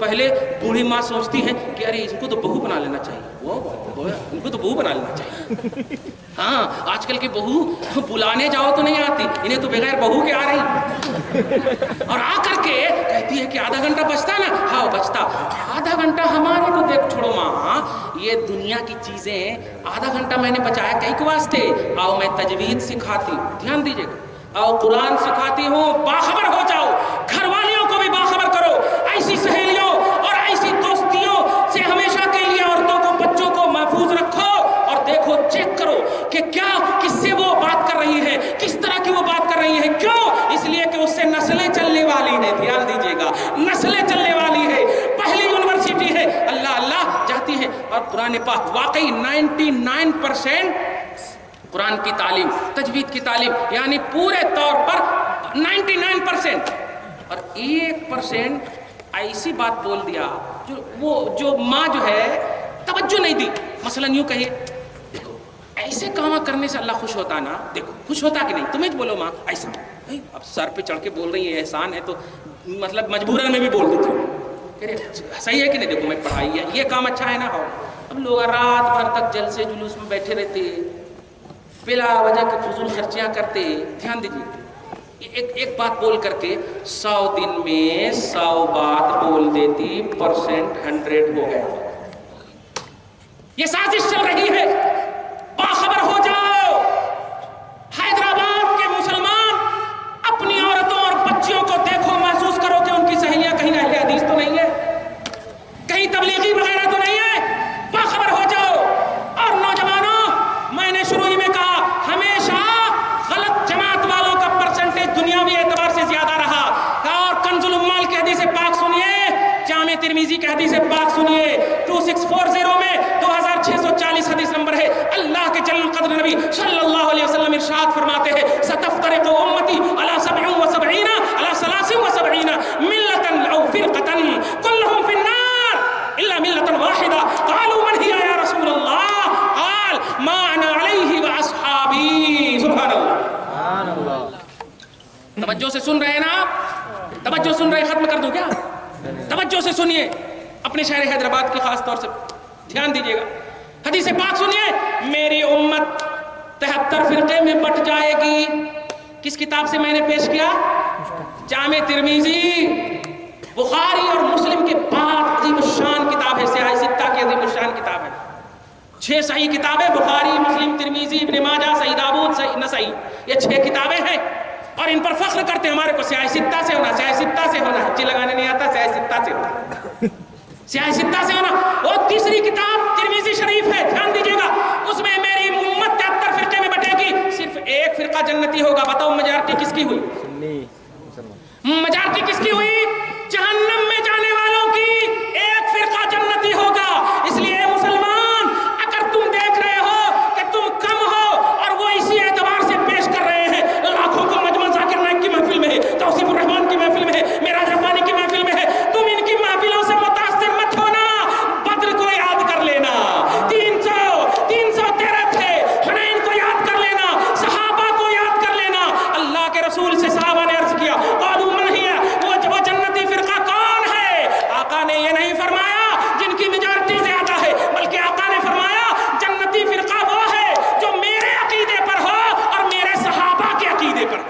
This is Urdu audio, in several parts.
پہلے بوڑھی ماں سوچتی ہیں کہ ارے ان کو تو بہو بنا لینا چاہیے، ان کو تو بہو بنا لینا چاہیے۔ ہاں آج کل کی بہو بلانے جاؤ تو نہیں آتی، انہیں تو بغیر بہو کے آ رہی، اور آ کر کے کہتی ہے کہ آدھا گھنٹہ بچتا نا، ہاں بچتا، آدھا گھنٹہ ہمارے کو دیکھ چھوڑو ماں، یہ دنیا کی چیزیں آدھا گھنٹہ میں نے بچایا کئی کے واسطے، آؤ میں تجوید سکھاتی ہوں، دھیان دیجیے گا، آؤ قرآن سکھاتی ہوں، باخبر ہو جاؤ، گھر والیوں کو بھی باخبر کرو، ایسی سہیلیوں اور ایسی دوستیوں سے ہمیشہ کے لیے عورتوں کو بچوں کو محفوظ رکھو، اور دیکھو چیک کرو کہ کیا کس سے وہ بات کر رہی ہے، کس طرح کی وہ بات کر رہی ہے، کیوں؟ اس لیے کہ اس سے نسلیں چلنے والی ہیں، دھیان دیجیے گا، نسلیں چلنے والی ہے، پہلی یونیورسٹی ہے، اللہ اللہ جاتی ہے، اور قرآن پاک واقعی 99% قرآن کی تعلیم، تجوید کی تعلیم، یعنی پورے طور پر 99%، اور 1% ایسی بات بول دیا جو ماں جو ہے توجہ نہیں دی، مثلا یوں کہیے دیکھو ایسے کام کرنے سے اللہ خوش ہوتا نا، دیکھو خوش ہوتا کہ نہیں، تمہیں بولو ماں ایسا، اب سر پہ چڑھ کے بول رہی ہے احسان ہے تو مطلب مجبوراً میں بھی بول دیتی ہوں، صحیح ہے کہ نہیں، دیکھو میں پڑھائی ہے یہ کام اچھا ہے نا، ہو اب لوگ رات بھر تک جلسے جلوس میں بیٹھے رہتے، بلا وجہ کے فضول خرچیاں کرتے، دھیان دیجیے، ایک بات بول کر کے 100 دن میں 100 بات بول دیتی، % 100 ہو گیا، یہ سازش چل رہی ہے، باخبر ہو جاؤ، حیدرآباد کے مسلمان اپنی عورتوں اور بچیوں کو دیکھو، محسوس کرو کہ ان کی سہیلیاں کہیں اہل حدیث تو نہیں ہے، کہیں تبلیغی وغیرہ تو نہیں ہے، باخبر ہو جاؤ، اور نوجوانوں میں نے شروع ہی میں کہا ہمیشہ غلط جماعت والوں کا پرسنٹیج دنیاوی اعتبار سے زیادہ رہا، اور کنز الاموال کی حدیث پاک سنیے، جامع ترمذی کی حدیث پاک سنیے، 2640 میں 2640 حدیث نمبر ہے، اللہ کے جل القدر نبی صلی اللہ علیہ وسلم ارشاد فرماتے ہیں ستفترق امتی علی 77 علی 73 ملة او فرقة كلهم في النار الا ملة واحدة قالوا من هي يا رسول الله قال ما انا عليه واصحابي، سبحان اللہ، توجہ سے سن رہے ہیں نا آپ، توجہ سن رہے، ختم کر دوں کیا؟ توجہ سے سنیے، اپنے شہر حیدرآباد کی خاص طور سے دھیان دیجیے گا، حدیث پاک سنیے، میری امت 73 فرقے میں بٹ جائے گی، کس کتاب سے میں نے پیش کیا؟ جامع ترمذی، بخاری اور مسلم کے بعد عظیم الشان کتاب ہے، سیاہ ستہ کی عظیم الشان کتاب ہے، 6 صحیح کتابیں، بخاری، مسلم، ترمذی، ابن ماجہ، صحیح داؤد، نسائی، یہ 6 کتابیں ہیں، اور ان پر فخر کرتے ہیں، ہمارے کو سیاہ ستہ سے ہونا، سیاہ ستہ سے ہونا، ہچی لگانے نہیں آتا، سیاہ ستہ سے ہونا، سیاہ ستہ سے ہونا، اور تیسری کتاب ترمذی شریف ہے، دھیان دیجیے گا، اس میں میری امت 73 فرقے میں بٹے گی، صرف ایک فرقہ جنتی ہوگا، بتاؤ میجارٹی کس کی ہوئی؟ میجارٹی کس کی ہوئی؟ جہنم میں جانے والوں کی ایک فرقہ جنتی ہوگا، اس لیے مسلمان اگر تم دیکھ رہے ہو کہ تم کم ہو اور وہ اسی اعتبار سے پیش کر رہے ہیں، لاکھوں کو مجمع ذاکر نائک کی محفل میں ہے، توصیف الرحمان کی محفل میں ہے، معراج ربانی کی محفل میں ہے، تم ان کی محفلوں سے متاثر مت ہونا، بدر کو یاد کر لینا، 313 تھے، حنین کو یاد کر لینا، صحابہ کو یاد کر لینا، اللہ کے رسول سے صحابہ نے عرض کیا قالوا من ہی، وہ جنتی فرقہ کون ہے؟ آقا نے یہ نہیں فرمایا جن کی میجارٹی زیادہ ہے، بلکہ آقا نے فرمایا جنتی فرقہ وہ ہے جو میرے عقیدے پر ہو اور میرے صحابہ کے عقیدے پر،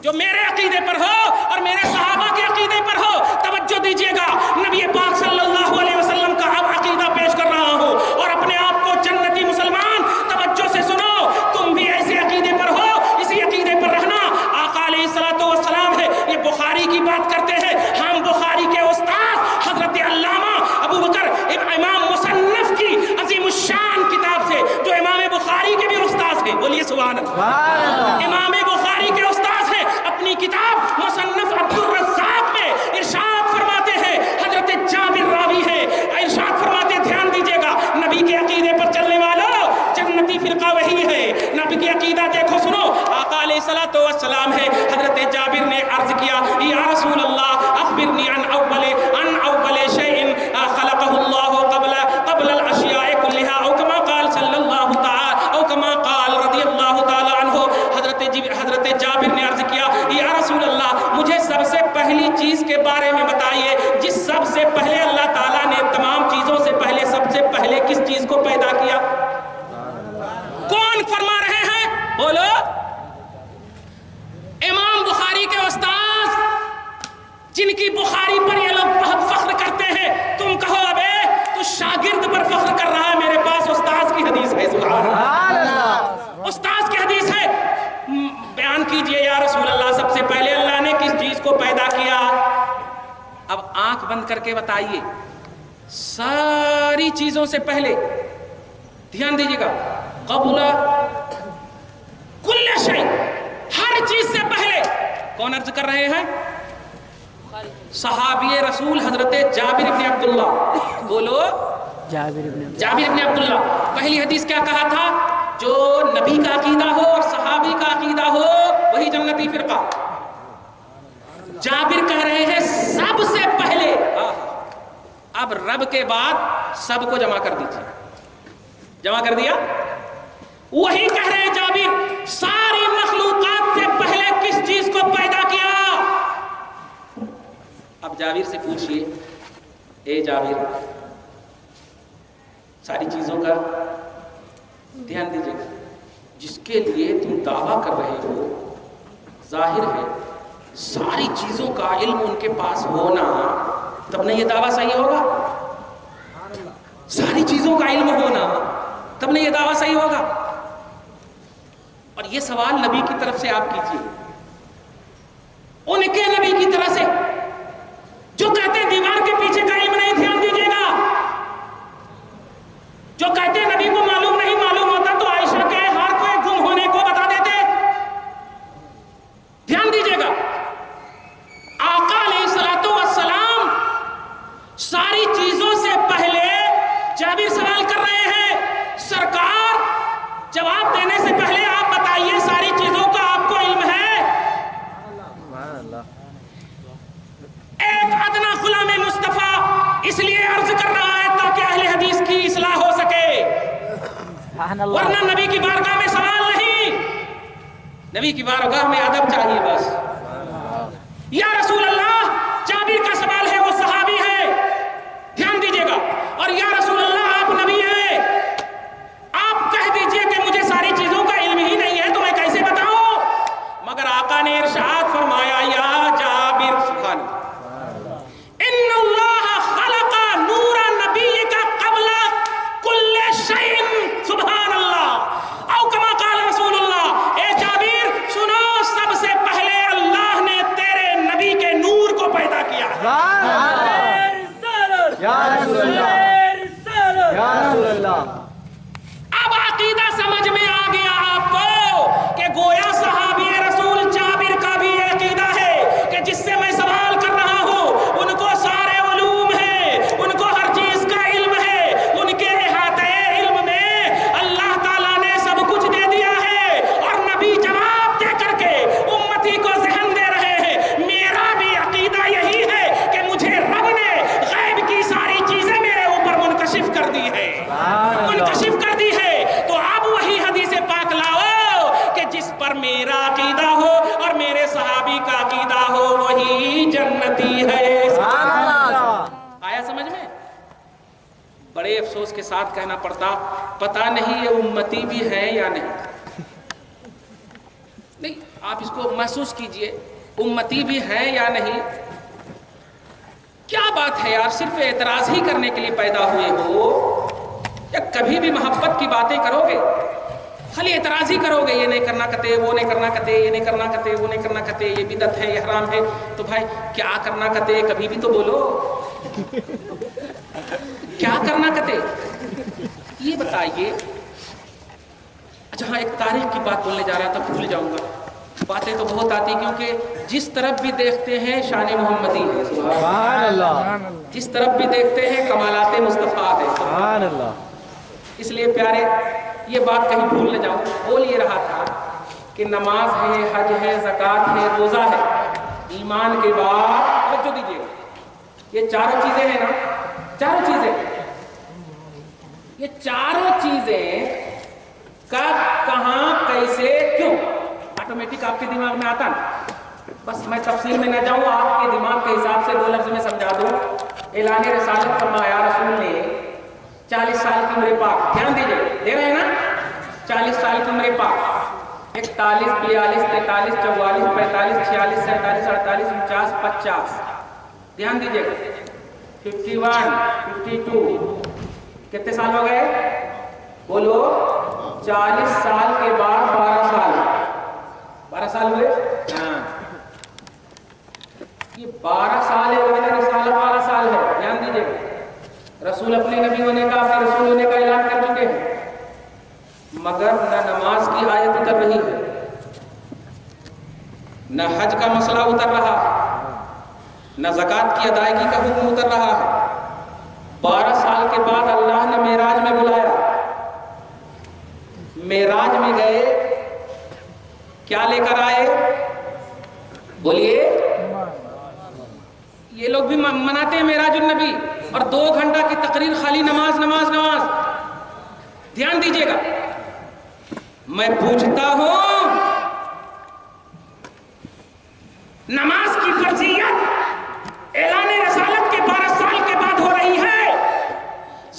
جو میرے عقیدے پر ہو اور میرے صحابہ کے عقیدے پر ہو، توجہ دیجیے گا، نبی پاک صلی اللہ علیہ وسلم کا اب عقیدہ پیش کر رہا ہوں، اور اپنے آپ کو جنتی مسلمان، توجہ سے سنو، تم بھی ایسے عقیدے پر ہو، اسی عقیدے پر رہنا، آقا علیہ السلام ہے، یہ بخاری کی بات کرتے ہیں، ہم بخاری کے استاد حضرت علامہ ابو بکر امام مصنف کی عظیم الشان کتاب سے، جو امام بخاری کے بھی استاد ہیں، بولیے سبحان اللہ، امام بخاری کے استاد ہیں، اپنی کتاب مصنف عبد الرزاق میں ارشاد فرماتے ہیں، حضرت جابر راوی ہے، ارشاد فرماتے، دھیان دیجیے گا، نبی کے عقیدے پر چلنے والوں جنتی فرقہ وہی ہے، نبی کی عقیدہ دیکھو سنو، آقا علیہ السلام ہے، حضرت جابر نے عرض کیا یا رسول اللہ اخبرنی عن اول شیء خلقه اللہ قبل الاشیاء كلها او كما قال صلی اللہ تعالی او كما قال رضی اللہ تعالی عنہ، حضرت جابر نے عرض کیا یا رسول اللہ مجھے سب سے پہلی چیز کے بارے میں بتائیے سے پہلے اللہ تعالیٰ نے تمام چیزوں سے پہلے سب سے پہلے کس چیز کو پیدا کیا؟ کون فرما رہے ہیں؟ بولو۔ امام بخاری کے استاذ جن کی بخاری پر یہ لوگ بہت فخر کرتے ہیں، تم کہو ابے تو شاگرد پر فخر کر رہا ہے، میرے پاس استاذ کی حدیث ہے، سبحان اللہ، استاذ کی حدیث ہے، بیان کیجئے یا رسول اللہ سب سے پہلے اللہ نے کس چیز کو پیدا کیا؟ اب آنکھ بند کر کے بتائیے، ساری چیزوں سے پہلے، دھیان دیجئے گا، قبل کل شیء، ہر چیز سے پہلے کون عرض کر رہے ہیں؟ صحابی رسول حضرت جابر بن عبداللہ، بولو جابر بن عبداللہ۔ پہلی حدیث کیا کہا تھا؟ جو نبی کا عقیدہ ہو اور صحابی کا عقیدہ ہو وہی جنتی فرقہ۔ جابر کہہ رہے ہیں سب سے پہلے، اب رب کے بعد سب کو جمع کر دیجیے، جمع کر دیا، وہی کہہ رہے ہیں جابر ساری مخلوقات سے پہلے کس چیز کو پیدا کیا؟ اب جابر سے پوچھئے، اے جابر ساری چیزوں کا دھیان دیجئے گا، جس کے لیے تم دعویٰ کر رہے ہو، ظاہر ہے ساری چیزوں کا علم ان کے پاس ہونا، تب نہ یہ دعویٰ صحیح ہوگا؟ ساری چیزوں کا علم ہونا تب نہ یہ دعویٰ صحیح ہوگا؟ اور یہ سوال نبی کی طرف سے آپ کیجئے، ان کے نبی کی طرف سے جو کہتے ہیں دیوار کے پیچھے کا علم نہیں، دھیان دیجئے گا، جو کہتے ہیں نبی کو معلوم نہیں معلوم ہوتا تو عائشہ کے ہار کو گم ہونے کو بتا دیتے، دھیان دیجئے گا، آقا علیہ السلام ساری چیزوں سے پہلے جابر سوال کر رہے ہیں، سرکار جواب دینے سے پہلے آپ بتائیے ساری چیزوں کا آپ کو علم ہے؟ ایک ادنا غلام مصطفیٰ اس لیے عرض کر رہا ہے تاکہ اہل حدیث کی اصلاح ہو سکے، ورنہ نبی کی بارگاہ میں سوال نہیں، نبی کی بارگاہ میں ادب چاہیے بس۔ یا رسول اللہ جابر کا سوال ہے، وہ صحابی ہے، دھیان دیجئے گا، اور یا رسول اللہ آپ نبی ہیں، آپ کہہ دیجئے کہ مجھے ساری چیزوں کا علم ہی نہیں ہے تو میں کیسے بتاؤں؟ مگر آقا نے ارشاد فرمایا یا جابر، سبحان ان اللہ خلق نور نبیک قبل کل شیء، سبحان اللہ، او کما قال رسول اللہ، اے جابر سنو سب سے پہلے اللہ نے تیرے نبی کے نور کو پیدا کیا ہے۔ اب عقیدہ سمجھ میں آ گیا آپ کو کہ گویا صحابی رسول جابر کا بھی یہ عقیدہ ہے کہ جس سے میں سوال کر رہا ہوں ان کو سارے علوم ہیں، ان کو ہر چیز کا علم ہے، ان کے احاطے علم میں اللہ تعالیٰ نے سب کچھ دے دیا ہے، اور نبی جواب دے کر کے امتی کو ذہن دے رہے ہیں۔ میرا بھی عقیدہ یہی ہے کہ مجھے رب نے غیب کی ساری چیزیں میرے اوپر منکشف کر دی ہے، منکشف کر دی ہے، تو اب وہی حدیث پاک لاؤ کہ جس پر میرا عقیدہ ہو اور میرے صحابی کا عقیدہ ہو وہی جنتی ہے۔ آیا سمجھ میں؟ بڑے افسوس کے ساتھ کہنا پڑتا، پتہ نہیں یہ امتی بھی ہے یا نہیں، نہیں آپ اس کو محسوس کیجئے، امتی بھی ہے یا نہیں؟ کیا بات ہے یار، صرف اعتراض ہی کرنے کے لیے پیدا ہوئے ہو یا کبھی بھی محبت کی باتیں کرو گے؟ خالی اعتراض ہی کرو گے، یہ نہیں کرنا کہتے، وہ نہیں کرنا کہتے، یہ نہیں کرنا کہتے، وہ نہیں کرنا کہتے، یہ بدعت ہے، یہ حرام ہے، تو بھائی کیا کرنا کہتے کبھی بھی تو بولو، کیا کرنا کہتے یہ بتائیے۔ اچھا ہاں، ایک تاریخ کی بات بولنے جا رہا تھا، بھول جاؤں گا، باتیں تو بہت آتی کیونکہ جس طرف بھی دیکھتے ہیں شان محمدی ہے، سبحان اللہ، جس طرف بھی دیکھتے ہیں کمالات مصطفیٰ ہے، سبحان اللہ، اس لیے پیارے یہ بات کہیں بھول نہ جاؤں، بول یہ رہا تھا کہ نماز ہے، حج ہے، زکوٰۃ ہے، روزہ ہے، ایمان کے بعد توجہ دیجیے، یہ چاروں چیزیں ہیں نا، چاروں چیزیں، یہ چاروں چیزیں کب، کہاں، کیسے، کیوں، آٹومیٹک آپ کے دماغ میں آتا نا، بس میں تفصیل میں نہ جاؤں، آپ کے دماغ کے حساب سے دو لفظ میں سمجھا دوں۔ اعلان رسالت فرمایا رسول نے 40 سال کی عمر پاک. دھیان دیجئے, دے رہے ہیں نا, 40 سال کی عمر پاک. 41 42 43 44 45 46 47 48 49 50. دھیان دیجئے, 51 52 کتنے سال ہو گئے بولو؟ 40 سال کے بعد 12 سال. 12 سال ہوئے. ہاں, یہ 12 سال اعلان رسالت والا سال ہے. دھیان دیجئے, رسول اپنے نبی ہونے کا, اپنے رسول ہونے کا اعلان کر چکے ہیں, مگر نہ نماز کی آیت اتر رہی ہے, نہ حج کا مسئلہ اتر رہا ہے, نہ زکوٰۃ کی ادائیگی کا حکم اتر رہا ہے. 12 سال کے بعد اللہ نے معراج میں بلایا. معراج میں گئے, کیا لے کر آئے بولیے؟ یہ لوگ بھی مناتے ہیں معراج النبی, اور 2 گھنٹہ کی تقریر خالی نماز نماز نماز. دھیان دیجئے گا, میں پوچھتا ہوں نماز کی فرضیت اعلان رسالت کے 12 سال کے بعد ہو رہی ہے,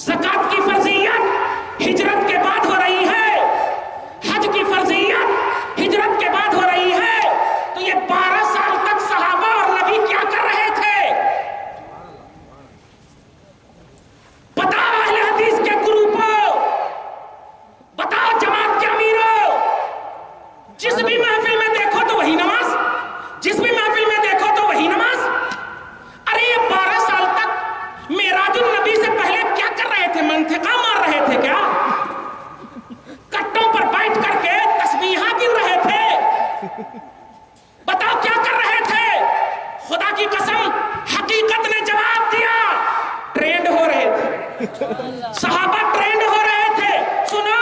زکوٰۃ کی فرضیت ہجرت کے بعد ہو رہی ہے, حج کی فرضیت ہجرت کے بعد ہو رہی ہے, تو یہ 12 سال تک صحابہ اور نبی کیا کر رہے تھے؟ بتاؤ اہل حدیث کے گروپوں, بتاؤ جماعت کے امیروں, جس بھی محفل میں دیکھو تو وہی نماز, جس بھی محفل میں دیکھو تو وہی نماز. ارے یہ 12 سال تک معراج النبی سے پہلے کیا کر رہے تھے؟ منطقہ مار رہے تھے کیا؟ کٹوں پر بیٹھ کر کے تسبیحاں گن رہے تھے؟ بتاؤ کیا کر رہے تھے؟ خدا کی قسم حقیقت نے جواب دیا, ٹرینڈ ہو رہے تھے, صحابہ ٹرینڈ ہو رہے تھے. سنو,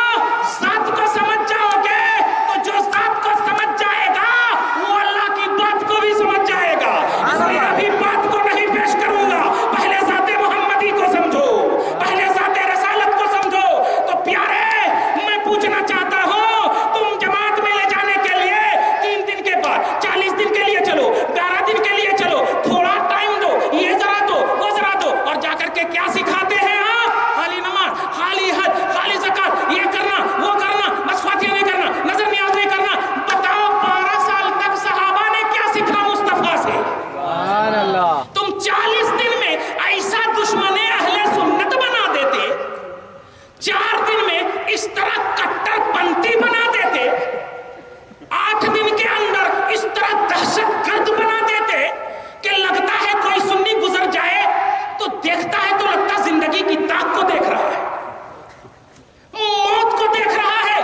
ذات کو سمجھ جاؤ گے تو جو ذات کو سمجھ جائے گا وہ اللہ کی بات کو بھی سمجھ جائے گا. اس لیے ابھی بات کو نہیں پیش کروں گا, پہلے ذات محمدی کو سمجھو, پہلے ذات رسالت کو سمجھو. تو پیارے, میں پوچھنا چاہتا ہوں, تم جماعت میں لے جانے کے لیے 3 دن کے بعد 40 دن کے لیے چلو, 12 دن کے لیے چلو, تھوڑا ٹائم دو, یہ ذرا دو, وہ ذرا دو, اور جا کر کے کیا سکھاتے ہیں آپ؟ خالی نماز, خالی حج, خالی زکوٰۃ, یہ کرنا وہ کرنا, بس فاتحہ نہیں کرنا, نظر نیاز نہیں کرنا. بتاؤ 12 سال تک صحابہ نے کیا سیکھا مصطفیٰ سے؟ سبحان اللہ. تم 40 دن میں ایسا دشمن اہل سنت بنا دیتے, 4 دن میں اس طرح کٹر پنتھی بنا دیتے, 8 دن کے اندر اس طرح دہشت گرد بنا دیتے کہ لگتا ہے کوئی سنی گزر جائے تو دیکھتا ہے تو لگتا زندگی کی طاق کو دیکھ رہا ہے, موت کو دیکھ رہا ہے,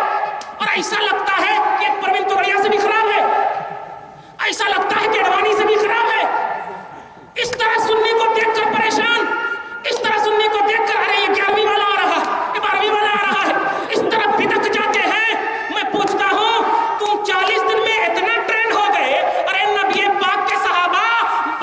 اور ایسا لگتا ہے کہ پروین توگڑیا سے بھی خراب ہے, ایسا لگتا ہے کہ اڈوانی سے بھی خراب ہے. اس طرح سنی کو دیکھ کر پریشان, اس طرح سنی کو دیکھ کر ارے یہ 11ویں والا آ رہا ہے, یہ 12ویں والا آ رہا ہے, اس طرح بدک جاتے ہیں. میں پوچھتا ہوں, تم 40 دن میں اتنا ٹرینڈ ہو گئے, ارے نبی پاک کے صحابہ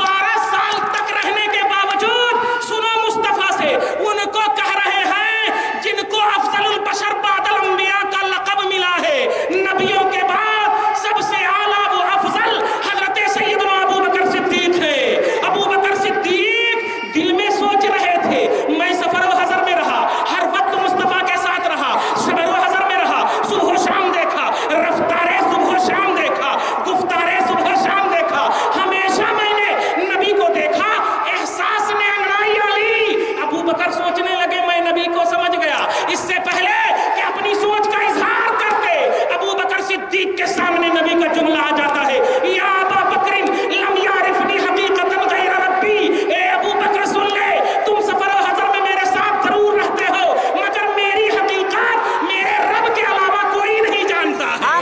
12 سال تک رہنے کے باوجود, سنو مصطفیٰ سے, ان کو کہہ رہے ہیں جن کو افضل البشر بعد الانبیاء کا لقب ملا ہے, نبیوں کے بعد سب سے اعلیٰ وہ افضل حضرت سیدنا ابو بکر صدیق ہے. ابو بکر صدیق دل میں سوچ رہے تھے, میں سفر و حضر میں رہا, ہر وقت مصطفیٰ کے ساتھ رہا, سفر و حضر میں رہا, صبح و شام دیکھا, رفتارے صبح و شام دیکھا, گفتارے صبح و شام دیکھا, ہمیشہ میں نے نبی کو دیکھا, احساس نے انگڑائیاں لی. ابو بکر سوچنے لگے میں نبی کو سمجھ گیا. اس سے پہلے کہ اپنی سوچ کا اظہار کرتے, ابو بکر صدیق کے سامنے نبی کا جملہ آ جاتا ہے, یا ابا بکر لم یعرفنی حقیقتا غیر ربی. اے ابو بکر سن لے, تم سفر و حضر میں میرے ساتھ ضرور رہتے ہو, مگر میری حقیقت میرے رب کے علاوہ کوئی نہیں جانتا ہے,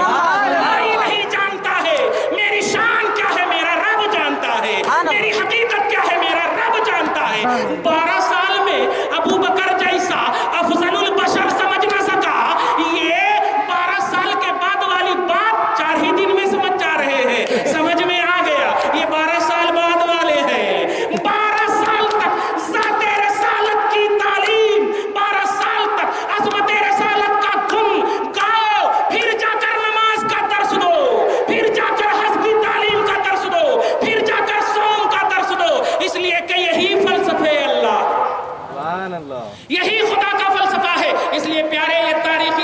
کوئی نہیں جانتا ہے. میری شان کیا ہے میرا رب جانتا ہے, میری حقیقت کیا ہے میرا رب جانتا ہے. 12 سال میں ابو بکر جیسا افضل البشر سمجھ نہ سکا, یہ 12 سال کے بعد والی بات 4 ہی دن میں سمجھ جا رہے ہیں. سمجھ میں آ گیا, یہ 12 سال بعد والے ہیں. 12 سال تک ذات رسالت کی تعلیم, 12 سال تک عظمت رسالت کا گم گاؤ, پھر جا کر نماز کا درس دو, پھر جا کر حج کی تعلیم کا درس دو, پھر جا کر صوم کا درس دو, اس لیے کہ یہی فلسفے اللہ یہی خدا کا فلسفہ